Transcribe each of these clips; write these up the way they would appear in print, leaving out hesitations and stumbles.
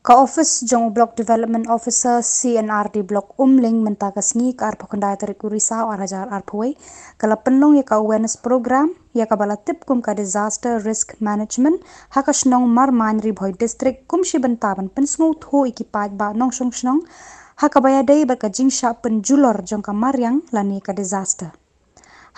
Ka office jong block development officer CNRD block umling mentakas ngi ka arpo kendaya tarik Risau arajar arpoi kala penlong ya ka awareness program ya ka bala tip kum ka disaster risk management hakas nong marman ribhoi district kum shi bentaban pensngu tho ikipaj ba nong shong shnong hakabaya dei ba ka jingsha penjulor jong ka maryang lani ka disaster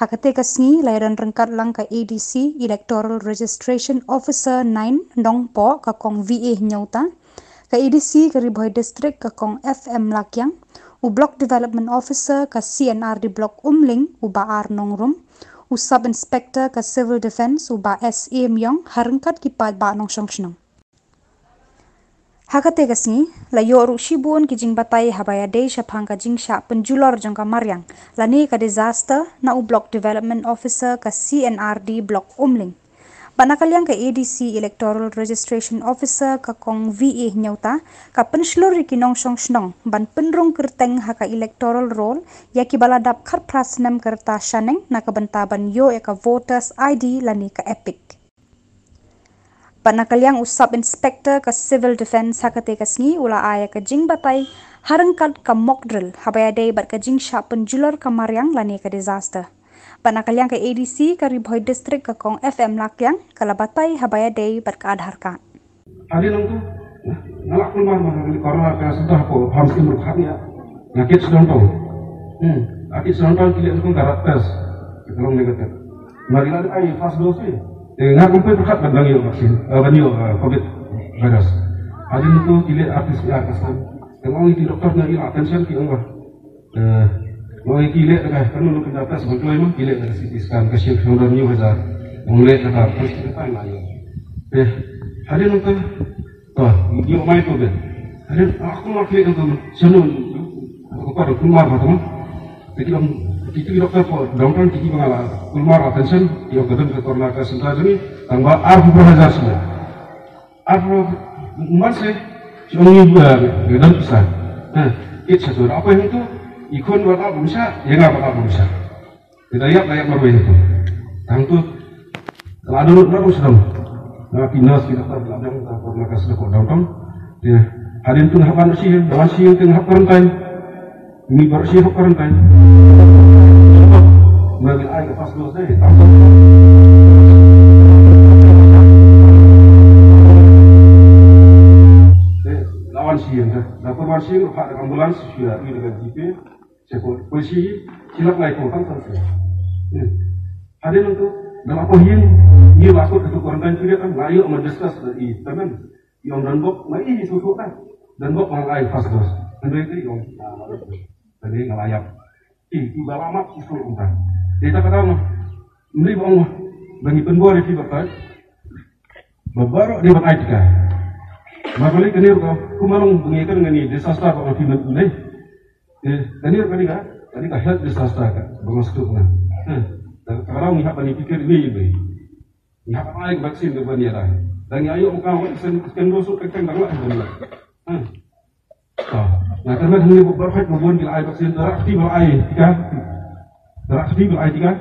hakate kasngi lairan rengkat lang ka ADC electoral registration officer 9 nong po ka kong VA nyauta ka EDC ka Ribhoi District ka kong FM Lakyang, u Block Development Officer ka CNRD Block Umling u Baar Nongrum, u Sub Inspector ka Civil Defense u Ba S.A. Myong harengkat kipad ba nong syongshnong. Hakate kasni, layo ru shibun ki jing batay habaya day syapang ka jing sya penjulor jang ka maryang, lani ka disaster na u Block Development Officer ka CNRD Block Umling. Panakalyang ka ADC Electoral Registration Officer ka kong VA nyauta ka pensluri kinong syongshnong ban penrong kerteng haka electoral roll ya ki baladap khat prasnam kerta shaneng na kabentaban yo ya ka voters ID lani ka epic. Panakalyang usab inspector ka civil defense hakate kasngi ula aya ka jing batay harengkat ka mock drill habaya day bat ka jing sya penjulor ka maryang lani ka disaster. Panakalyang ka ADC ka Ribhoi District ka kong FM Lakyang kalabatay habaya day bat ka adhar ka. Hari nang tu ngalak pun mah corona ka sudah ko harus imur khania ngakit sedang tau. Akit sedang tau kili aku garat tes. Tolong negatif. Mari ada ai fast dose ni. Ngak kumpai berkat bandang yo vaksin. Banyo COVID virus. Hari itu kili artis ya kasan. Tengok ni doktor ngai attention ki ongah. Mau kilik dekat kan lu kena tes betul memang kilik dari CT scan kasih shoulder new hazard mulai kata terus kita lagi hari nanti dia main tu ben hari aku mau kilik untuk senu aku ada keluar betul jadi itu dokter dokter tinggi mengalah keluar attention dia gedung ke korna ke sentra ini tambah arfu hazard semua arfu masih cuma gedung besar itu satu apa yang itu ikon bakal berusaha, ya nggak bakal berusaha. Kita lihat layak berbeda itu. Yang itu telah dulu sedang. Nah, pinas kita terbelakang, kita pernah kasih kok downtown. Ya, hari itu nggak bersih, bersih itu nggak karantin. Ini bersih nggak karantin. Bagi air pas dulu saya, tambah. Lawan siang, dapat bersih, ada ambulans sudah ini dengan GP. Sekor polisi silap naik kota terus. Ada untuk dalam apa yang lakut itu kurantan juga kan layu mendiskus dari teman yang danbok mai ini susu kan danbok mengalai fast dos. Anda itu yang tadi ngelayak. Tiba lama susu kan. Kita kata mah beli bang bagi penbuat di bakat baru di bakat juga. Makanya kenir kau kumarung mengikat dengan ini disaster kalau tidak boleh. Tadi kan health disaster kan, bermasuk kan. Sekarang nihap bani pikir ini, nihap apa lagi vaksin ke bani ada. Dan ayo muka vaksin dosuk kekeng bangla bangla. Nah karena ini beberapa kebun bila air vaksin teraktif bila air tiga.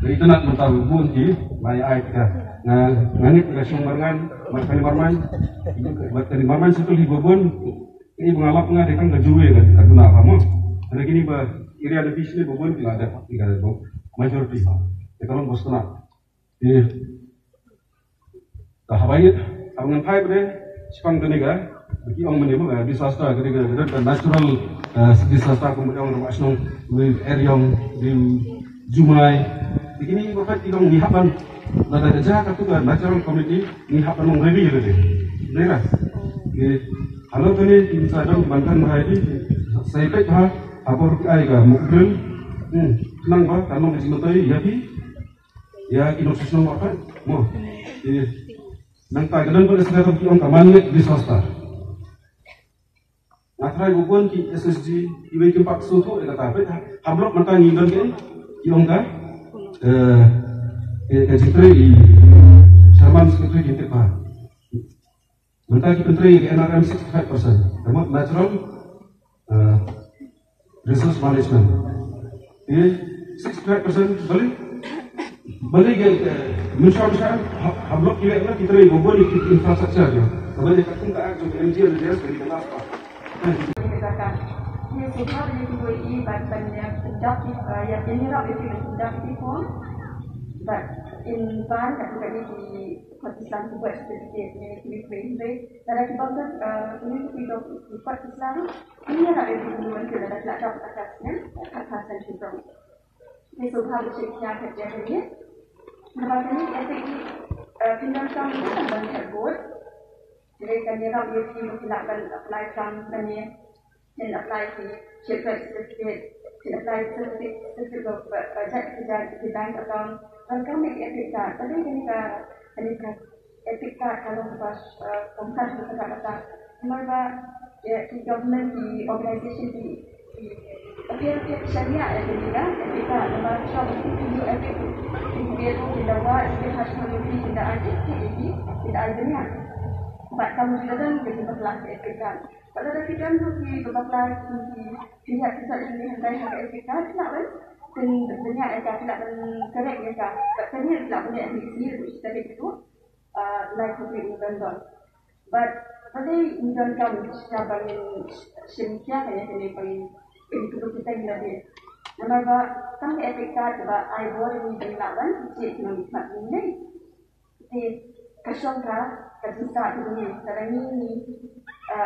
Jadi itu nak mental kebun di air tiga. Nah ngangit ke sumbangan, makan marman situ di kebun. Ini mengalap mengadakan kejuwe kan, tak kenal kamu. Ada gini bah, iri ada bisnis berbun tidak ada majority. Ya kalau bos tenang, dah baik. Abangan pai pada sepang tenaga, bagi orang menyebut disaster ketika dan natural disaster kemudian orang masnong with yang di Jumai. Begini bapak tidak menghihapan, nada aja katu kan natural community menghihapan mengrebi gitu deh, benar? Halo tadi tim sadang bantan mahadi saya pek apa rupiah ga mukdel senang ba kalau masih mentai ya kino susun apa mo nang ta gadan ko sa to kiong kaman di swasta natray bukon ki SSG iwe ki pak suto eta ta pek hablok mata ngidon ke kiong ka secretary Sarman secretary kita pa mentari menteri NRM 65%, termasuk natural resource management. Ini 65% balik ke Misalnya हम लोग की ना कितने global infrastructure जो हमारे कहीं का जो energy और gas की क्या बात Ini sudah dilakukan banyak productive, yang ini lah itu productive form. But in ban ketika di Pakistan juga sedikit ini frame dan akibatnya ini hidup di Pakistan ini ada di dunia kita ada kelak atasnya kekhasan juga. Ini sudah bersedia kerja ini. Lepas ini efek tindakan itu akan terbut. Jadi kan dia nak dia silakan apply kan ni. Dan apply di shipment certificate, dan apply certificate of budget di bank account. Dan kami etik card, tapi ini kan etik card kalau pas kompas kata-kata, mereka di government di organisasi di pihak syariah ada juga etik card. Mereka shop itu etik dia tu tidak buat dia harus memiliki tidak ada jadi tidak ada ni. But kamu juga kan jadi berkelas etik card. Pada kita tu di berkelas di pihak kita ini hendak hak etik card nak kan? Dan banyak mereka tidak correct mereka. Katanya tidak boleh ambil sendiri tapi itu like public November. But pada November kita bagi semua hanya ini bagi itu kita tidak boleh. Nama kami etika coba I boleh ni benarkan cik nak ini. Di kasong ka kasita ini sekarang ini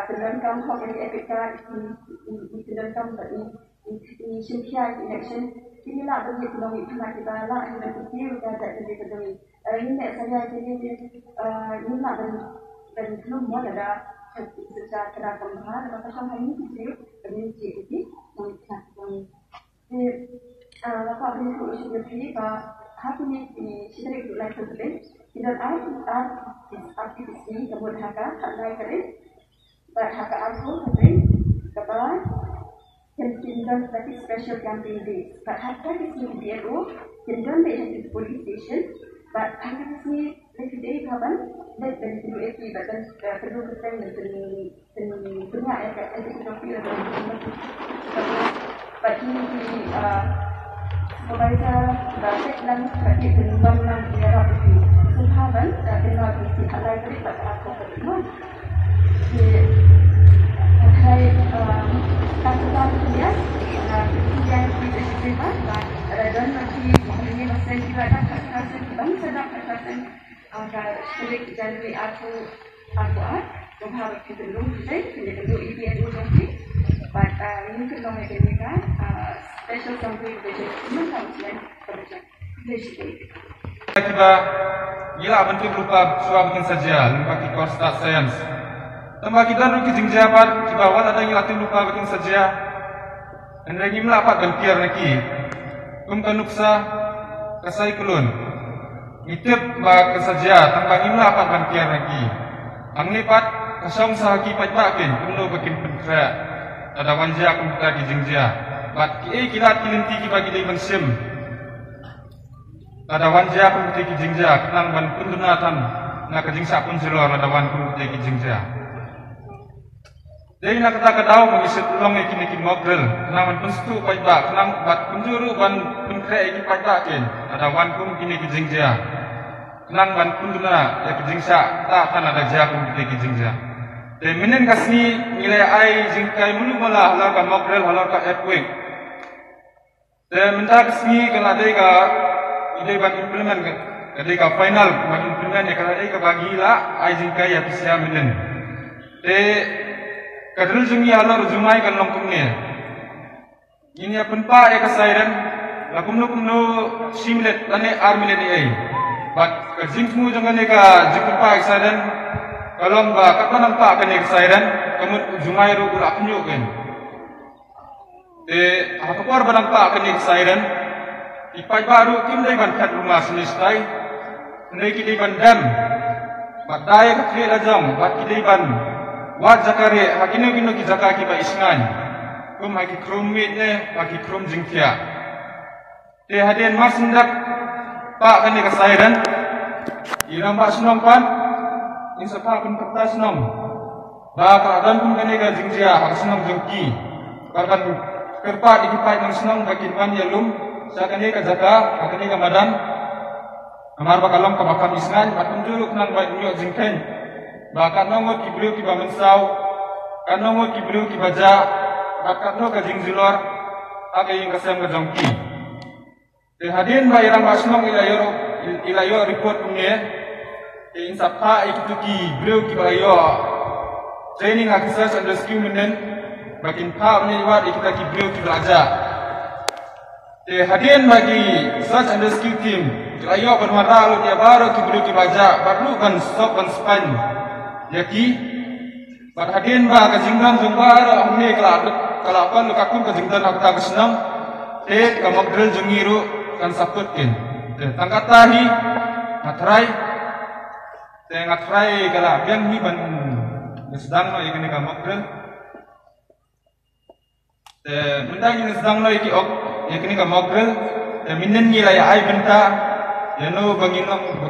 pendamping hak etika di pendamping bagi ini semua election. Inilah bagi ekonomi kita lah yang berfikir dan jadi ekonomi. Ini saya jadi inilah dan belum ada secara kembaran maka sama ini sih jadi mencapai. Lepas ini kalau sudah beri hati ini sedikit lagi terlebih tidak ada aktiviti sebut haka lagi terlebih, haka aku terlebih kepala. Kingdom tapi special campaign days. But haka di BRO, Kingdom they have the police station. But haka di day kapan, dan itu itu bahkan perlu kita dengan punya ekonomi dan but ini supervisor basic dan bagi pengembangan daerah itu. Suhaban dengan misi halai dari aku perlu. Hai kata-kata dia yang kita sebut dan nanti ini masih juga ada kata-kata bangsa dan kata-kata agar sedikit jadi aku berharap kita belum kita belum ini nanti but ini kalau mereka special campaign budget mengenai project kita gila bentuk lupa suara bikin saja lupa kita start science. Tambah kita nak kijing jabat, kita awal ada yang latih lupa bikin saja. Anda ingin melapak dan kiar lagi. Kumkan nuksa kasai kulun. Itip ba kesaja, tambah ingin melapak dan kiar lagi. Ang lipat kasong sahaki pajbakin, kuno bikin penkra. Ada wanja kum kita kijing ja. Bat kilat kilinti kibagi day mansim. Ada wanja kum kita kijing ja, kenang ban kundunatan. Na kijing sapun silor ada wan kum kita kijing ja. Jadi nak kata tahu mengisut ulang yang kini model, kenangan penstu pajak, kenang bat penjuru ban penkre iki pajakin, ada wan kum kini kijing ja, kenang ban penduna ya kijing sa, tak kan ada jakum kita kijing ja. Dan menen kasni nilai ai jingkai mulu malah halar ka model halar ka earthquake. Dan minta kasni kalau ada ka ide ban implement ada ka final ban implement ya kalau ada ka bagilah ai jingkai ya bisa menen. Kadrul jungi Allah rujumai kan longkum ni. Ini apa pa ekasairan, lakum simlet ane armile ni ay. But kajing semua jangan eka jikun pa ekasairan, kalau ba kapan nampak kan ekasairan, kamu jumai ru urak punyuk kan. Apa par ba nampak kan ekasairan, ipai baru kim day ban kat rumah senistai, ndai kidai ban dam, bat daya kakri lajang, bat kidai ban. Wat zakari hakino kino ki zakaki ba isngan kum haki kromit ne haki krom jingkia hadian mas ndak pak kan ni kasairan irang pak senong pan insa pak pun kertas senong ba keadaan pun kan ni ka jingkia hak senong jengki bahkan kerpa dikipai nang senong bakin man yalum sa kan ni ka zaka hak ni ka madan Amar bakalom ka bakam isngan batum juluk nang bai nyok jingken. Bakat nongo ki beliau ki bamensau, kan nongo ki beliau ki baja, bakat no ka jingzilor, aga yung kasem ka jongki. Te hadin ba irang basnong ilayo report punya. Te insapha ikitu ki beliau ki bayo training access and rescue menen, bakin pa punya iwat ikita ki beliau ki belajar. Te hadin bagi search and rescue team, ilayo bermara lo dia baru ki beliau ki baja, baru kan stop kan span. Yaki, pada hadin ba kajingdan jumbar amne kalau apa lu kakun kajingdan aku tak senang, kamak drill jungiru kan saputkin. Tangkat tahi, ngatrai kalau yang ni ban sedang lo ikini kamak drill. Benda ini sedang lo ikini kamak drill. Minen ni lah ya ai benda, ya no banginam.